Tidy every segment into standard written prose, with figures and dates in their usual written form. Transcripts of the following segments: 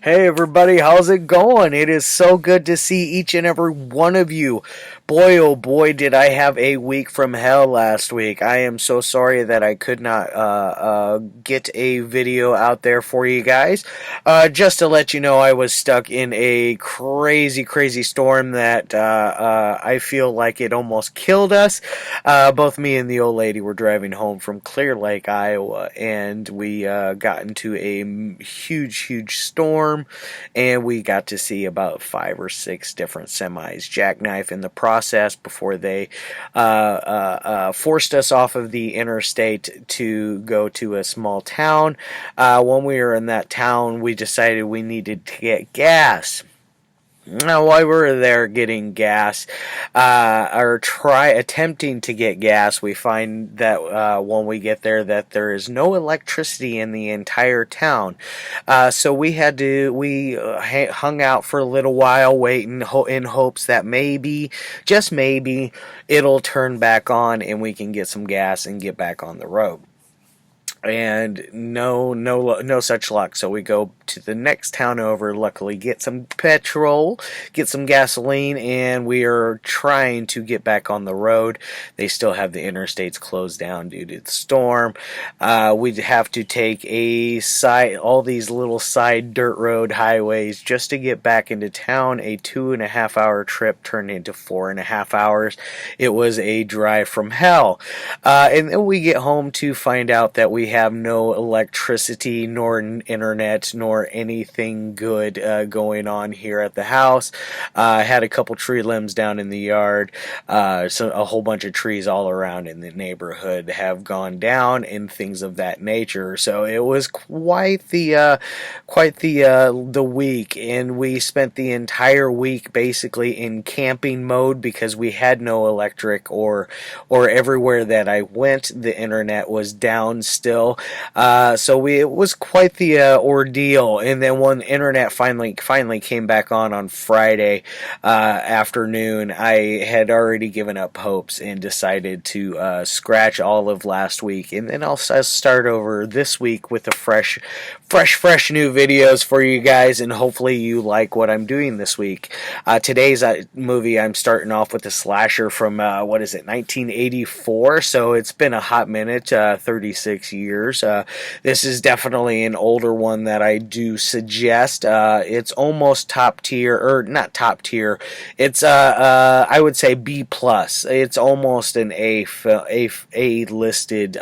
Hey everybody, how's it going? It is so good to see each and every one of you. Boy, oh boy, did I have a week from hell last week. I am so sorry that I could not get a video out there for you guys. Just to let you know, I was stuck in a crazy, crazy storm that I feel like it almost killed us. Both me and the old lady were driving home from Clear Lake, Iowa, and we got into a huge, huge storm, and we got to see about 5 or 6 different semis jackknife in the process before they forced us off of the interstate to go to a small town. When we were in that town, we decided we needed to get gas. Now, while we were there getting gas, or attempting to get gas, we find that when we get there, that there is no electricity in the entire town. So we hung out for a little while, waiting in hopes that maybe, just maybe, it'll turn back on and we can get some gas and get back on the road. And no such luck. So we go to the next town over, luckily get some petrol, get some gasoline, and we are trying to get back on the road. They still have the interstates closed down due to the storm. We'd have to take all these little side dirt road highways just to get back into town. A 2.5 hour trip turned into 4.5 hours. It was a drive from hell. And then we get home to find out that we have no electricity, nor internet, nor anything good going on here at the house. I had a couple tree limbs down in the yard. So a whole bunch of trees all around in the neighborhood have gone down and things of that nature. So it was quite the week, and we spent the entire week basically in camping mode because we had no electric, or everywhere that I went, the internet was down still. So it was quite the ordeal. And then when the internet finally came back on Friday afternoon, I had already given up hopes and decided to scratch all of last week. And then I'll start over this week with the fresh new videos for you guys, and hopefully you like what I'm doing this week. Today's movie, I'm starting off with a slasher from 1984, so it's been a hot minute, 36 years. This is definitely an older one that I do suggest. It's almost top tier, or not top tier. It's I would say B plus. It's almost an A listed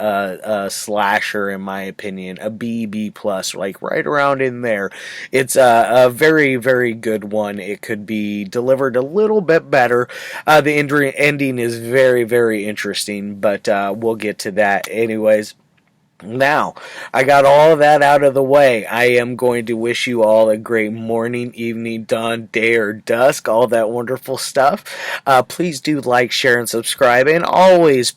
slasher in my opinion. A B plus, like right around in there. It's a very, very good one. It could be delivered a little bit better. The ending is very, very interesting, but we'll get to that anyways. Now, I got all of that out of the way. I am going to wish you all a great morning, evening, dawn, day, or dusk, all that wonderful stuff. Please do like, share, and subscribe. And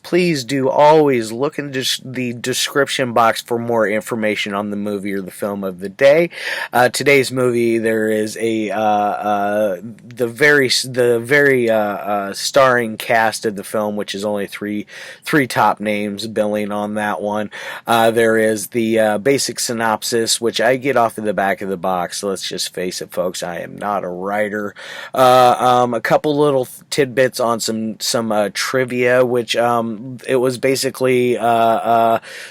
please do always look in the description box for more information on the movie or the film of the day. Today's movie, there is the very starring cast of the film, which is only three top names billing on that one. There is the basic synopsis, which I get off of the back of the box. So let's just face it, folks. I am not a writer. A couple little tidbits on some trivia, which it was basically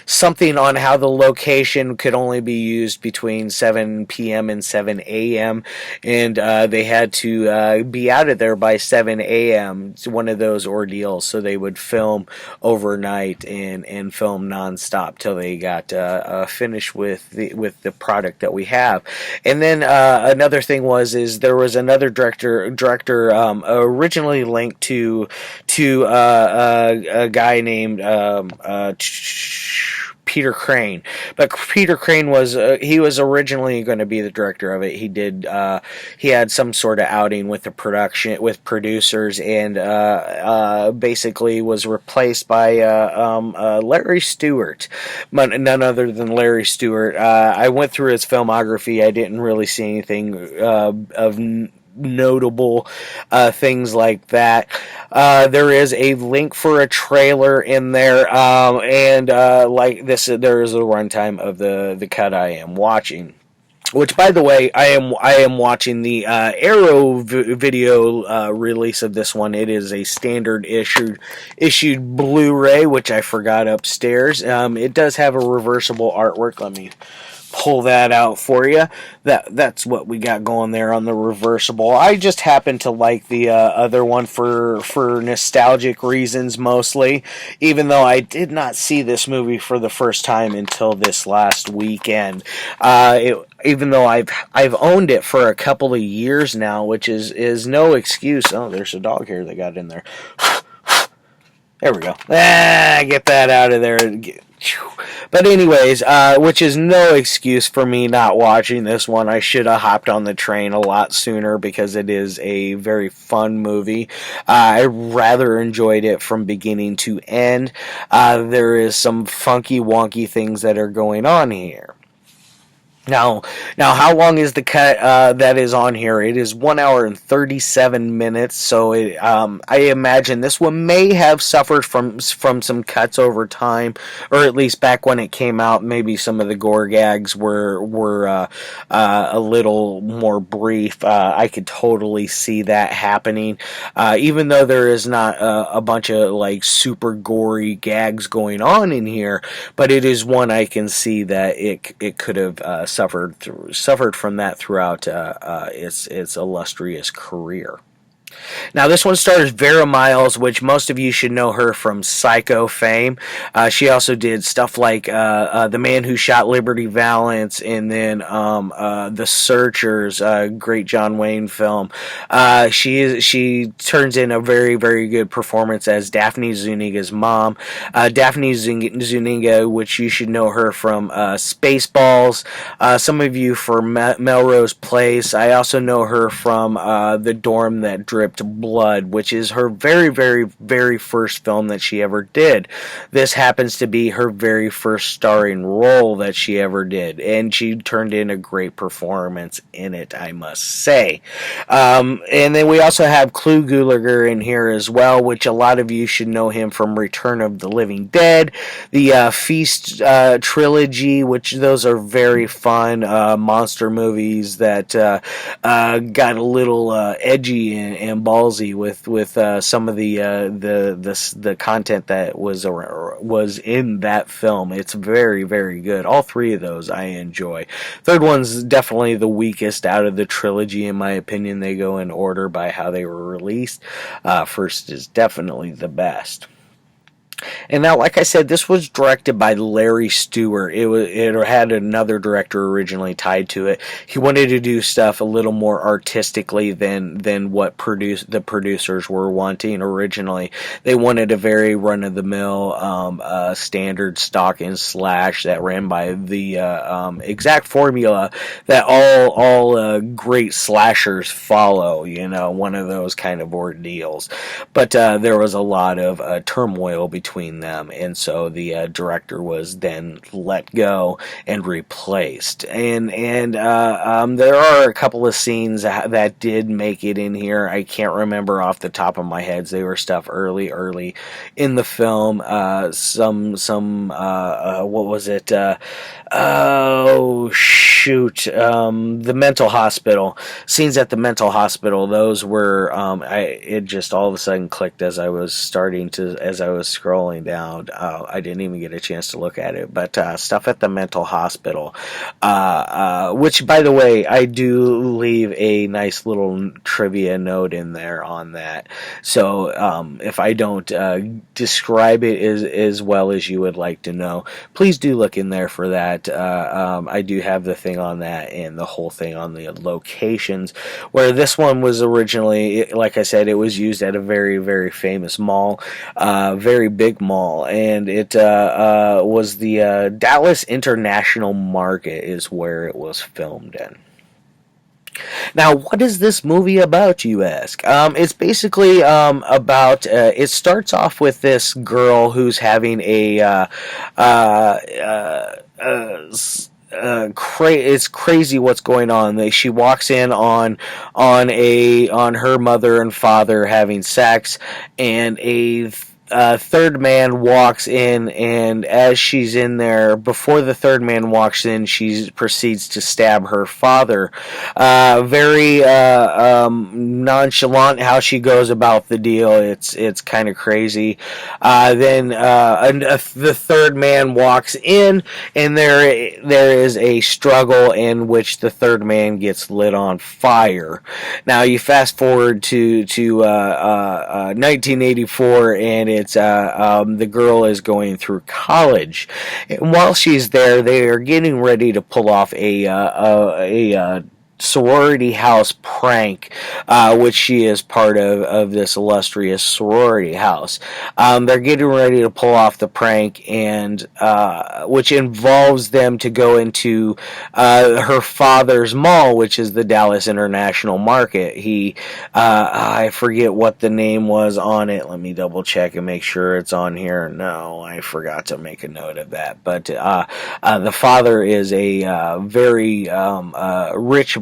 something on how the location could only be used between 7 p.m. and 7 a.m. And they had to be out of there by 7 a.m. It's one of those ordeals. So they would film overnight and film nonstop till they got finished with the product that we have. And then another thing is there was another director originally linked to a guy named Peter Crane, but Peter Crane was originally going to be the director of it. He had some sort of outing with the producers, and basically was replaced by Larry Stewart, none other than Larry Stewart. I went through his filmography. I didn't really see anything of notable things like that. There is a link for a trailer in there, and like this, there is a runtime of the cut I am watching. Which, by the way, I am watching the Arrow video release of this one. It is a standard issued Blu-ray, which I forgot upstairs. It does have a reversible artwork. Let me pull that out for you. That's what we got going there on the reversible. I just happen to like the other one for nostalgic reasons mostly, even though I did not see this movie for the first time until this last weekend. Even though I've owned it for a couple of years now, which is no excuse. Oh, there's a dog here that got in there. There we go. Get that out of there. But anyways, which is no excuse for me not watching this one. I should have hopped on the train a lot sooner because it is a very fun movie. I rather enjoyed it from beginning to end. There is some funky, wonky things that are going on here. Now, how long is the cut that is on here? It is 1 hour and 37 minutes. So, I imagine this one may have suffered from some cuts over time, or at least back when it came out. Maybe some of the gore gags were a little more brief. I could totally see that happening, even though there is not a bunch of like super gory gags going on in here. But it is one I can see that it could have suffered from that throughout its illustrious career. Now, this one stars Vera Miles, which most of you should know her from Psycho fame. She also did stuff like The Man Who Shot Liberty Valance, and then The Searchers, great John Wayne film. She turns in a very, very good performance as Daphne Zuniga's mom. Daphne Zuniga, which you should know her from Spaceballs. Some of you for Melrose Place. I also know her from The Dorm That Dripped Blood, which is her very, very, very first film that she ever did. This happens to be her very first starring role that she ever did, and she turned in a great performance in it, I must say. And then we also have Gulager in here as well, which a lot of you should know him from Return of the Living Dead, the Feast trilogy, which those are very fun monster movies that got a little edgy and ballsy with some of the content that was in that film. It's very, very good. All three of those I enjoy. Third one's definitely the weakest out of the trilogy, in my opinion. They go in order by how they were released. First is definitely the best. And now, like I said, this was directed by Larry Stewart. It had another director originally tied to it. He wanted to do stuff a little more artistically than what the producers were wanting originally. They wanted a very run-of-the-mill standard stock and slash that ran by the exact formula that all great slashers follow. You know, one of those kind of ordeals. But there was a lot of turmoil between them, and so the director was then let go and replaced. And there are a couple of scenes that did make it in here. I can't remember off the top of my head. They were stuff early in the film. What was it? Oh shoot! The mental hospital scenes at the mental hospital. Those were it just all of a sudden clicked as I was scrolling down. I didn't even get a chance to look at it, but stuff at the mental hospital, which, by the way, I do leave a nice little trivia note in there on that. So if I don't describe it as well as you would like to know, please do look in there for that. I do have the thing on that and the whole thing on the locations, where this one was originally, like I said, it was used at a very, very famous mall, very big mall, and it was the Dallas International Market is where it was filmed in. Now, what is this movie about, you ask? It's basically about. It starts off with this girl who's having it's crazy what's going on. She walks in on her mother and father having sex, and third man walks in, and as she's in there, before the third man walks in, she proceeds to stab her father. Very nonchalant how she goes about the deal. It's kind of crazy. Then the third man walks in, and there is a struggle in which the third man gets lit on fire. Now you fast forward to 1984, and it's the girl is going through college, and while she's there, they are getting ready to pull off a sorority house prank, which she is part of this illustrious sorority house. They're getting ready to pull off the prank, and which involves them to go into her father's mall, which is the Dallas International Market. I forget what the name was on it. Let me double check and make sure it's on here. No, I forgot to make a note of that. But the father is a very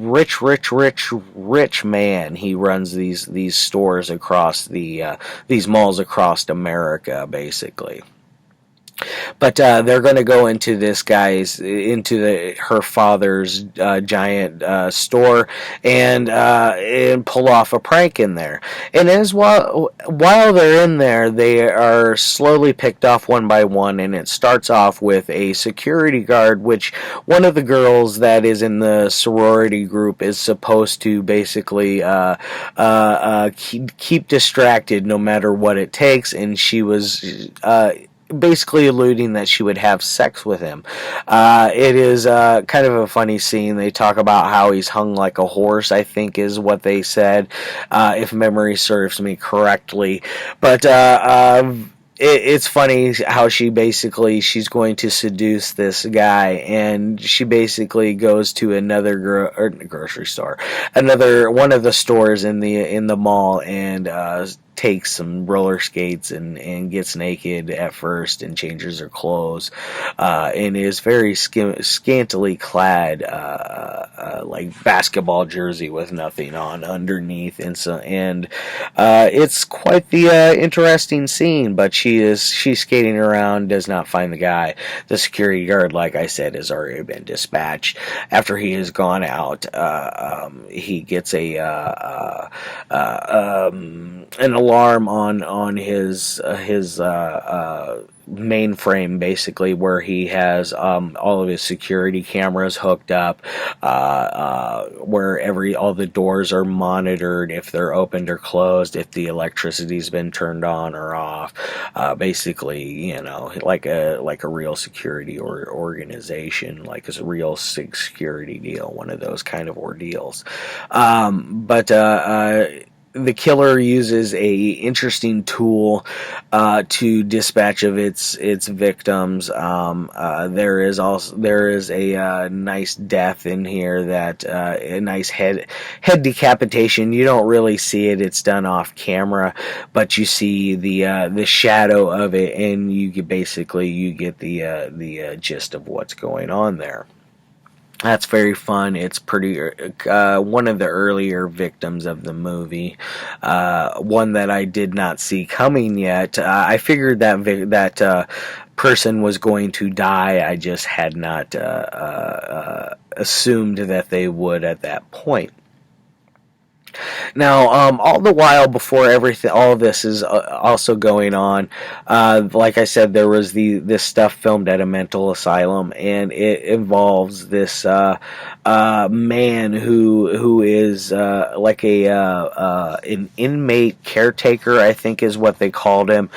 rich man. He runs these stores across these malls across America, basically. But they're going to go into her father's giant store and pull off a prank in there. And while they're in there, they are slowly picked off one by one, and it starts off with a security guard, which one of the girls that is in the sorority group is supposed to basically keep distracted no matter what it takes, and she was basically alluding that she would have sex with him. It is kind of a funny scene. They talk about how he's hung like a horse, I think is what they said, if memory serves me correctly. But it's funny how she's going to seduce this guy, and she basically goes to another grocery store, another one of the stores in the mall, and takes some roller skates and gets naked at first and changes her clothes, and is very scantily clad, like basketball jersey with nothing on underneath, and it's quite the interesting scene. But she's skating around, does not find the guy. The security guard, like I said, has already been dispatched. After he has gone out, he gets an alarm on his mainframe, basically, where he has all of his security cameras hooked up, where all the doors are monitored, if they're opened or closed, if the electricity's been turned on or off. Basically, like a real security or organization, like a real security deal, one of those kind of ordeals. But the killer uses a interesting tool to dispatch of its victims. There is a nice death in here, that a nice head decapitation. You don't really see it; it's done off camera, but you see the shadow of it, and you get the gist of what's going on there. That's very fun. It's pretty one of the earlier victims of the movie, one that I did not see coming yet. I figured that person was going to die. I just had not assumed that they would at that point. Now, all the while before all this is also going on, like I said, there was this stuff filmed at a mental asylum, and it involves this man who is like an inmate caretaker, I think is what they called him.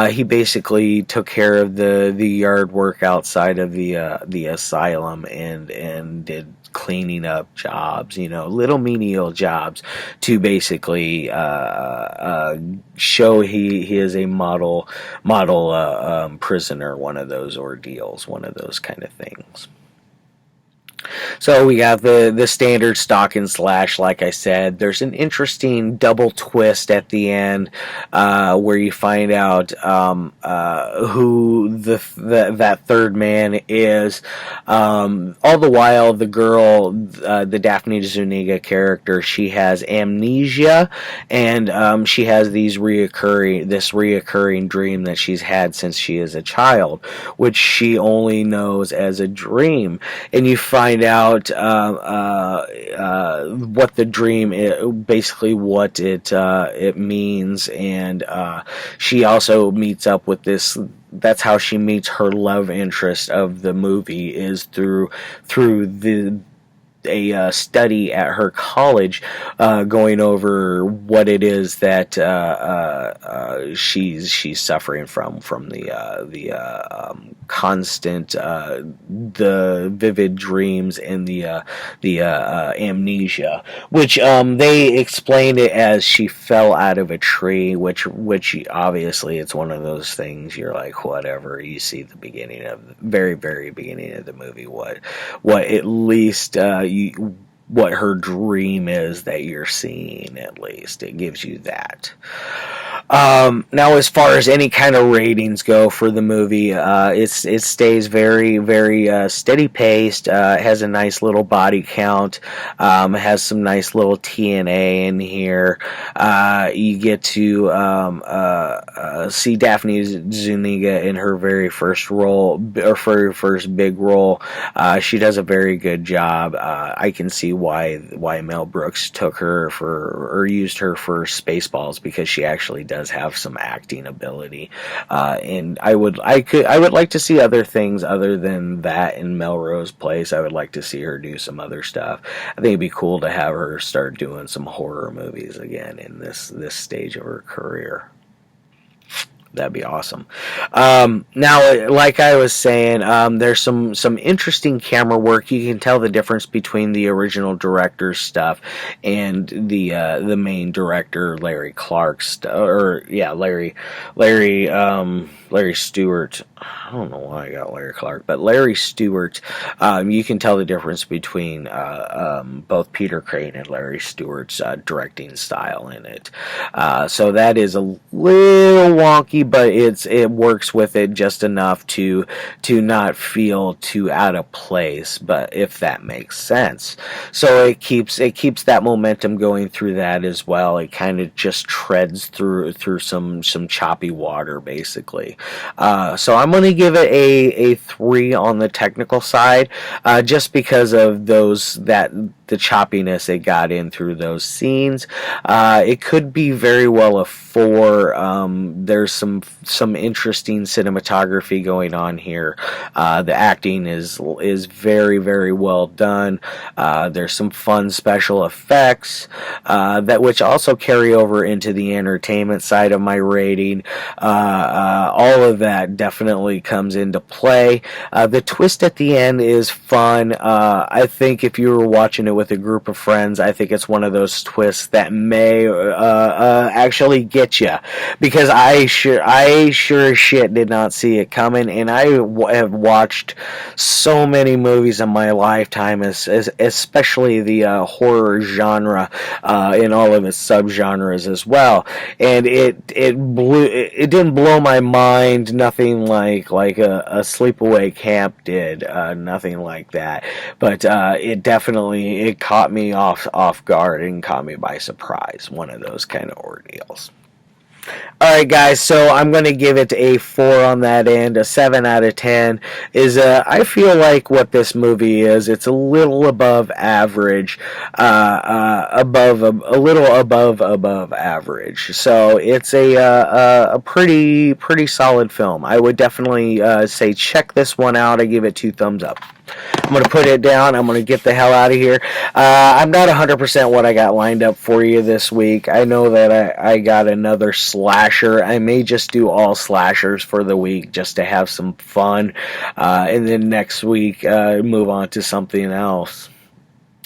He basically took care of the yard work outside of the asylum, and did cleaning up jobs, little menial jobs, to basically show he is a model prisoner, one of those ordeals, one of those kind of things. So we got the standard stock and slash, like I said. There's an interesting double twist at the end, where you find out who that third man is. All the while, the girl, the Daphne Zuniga character, she has amnesia, and she has this reoccurring dream that she's had since she is a child, which she only knows as a dream. And you find out what the dream is, basically what it means, and she also meets up with this. That's how she meets her love interest of the movie, is through a study at her college, going over what it is that she's suffering from the constant the vivid dreams and the amnesia, which they explained it as she fell out of a tree, which obviously it's one of those things you're like, whatever. You see the beginning of the very beginning of the movie, what at least what her dream is that you're seeing. At least it gives you that. Now, as far as any kind of ratings go for the movie, it stays very steady paced. It has a nice little body count. Has some nice little TNA in here. You get to see Daphne Zuniga in her very first role, or her first big role. She does a very good job. I can see why Mel Brooks took her or used her for Spaceballs, because she actually does have some acting ability, and I would like to see other things other than that in Melrose Place. I would like to see her do some other stuff. I think it'd be cool to have her start doing some horror movies again in this stage of her career. That'd be awesome. Now, like I was saying, there's some interesting camera work. You can tell the difference between the original director's stuff and the main director, Larry Clark's Larry Stewart. I don't know why I got Larry Clark, but Larry Stewart. You can tell the difference between both Peter Crane and Larry Stewart's directing style in it. So that is a little wonky, but it works with it just enough to not feel too out of place, but if that makes sense. So it keeps that momentum going through that as well. It kind of just treads through some choppy water, basically. So I'm going to give it a 3 on the technical side, just because of the choppiness it got in through those scenes. It could be very well a 4. There's some interesting cinematography going on here. The acting is very well done. There's some fun special effects that which also carry over into the entertainment side of my rating. All of that definitely comes into play. The twist at the end is fun. I think if you were watching it with a group of friends, I think it's one of those twists that may actually get you, because I sure as shit did not see it coming, and I have watched so many movies in my lifetime, especially the horror genre, in all of its subgenres as well, and it didn't blow my mind, nothing like a Sleepaway Camp did, nothing like that, but it definitely caught me off guard and caught me by surprise. One of those kind of ordeals. Alright guys, so I'm going to give it a 4 on that end. A 7 out of 10 is, I feel like what this movie is, it's a little above average, a little above average. So it's a pretty solid film. I would definitely say check this one out. I give it 2 thumbs up. I'm going to put it down. I'm going to get the hell out of here. I'm not 100% what I got lined up for you this week. I know that I got another slasher. I may just do all slashers for the week just to have some fun. And then next week, move on to something else.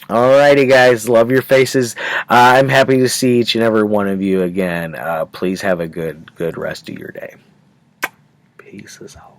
Alrighty guys, love your faces. I'm happy to see each and every one of you again. Please have a good rest of your day. Peace out.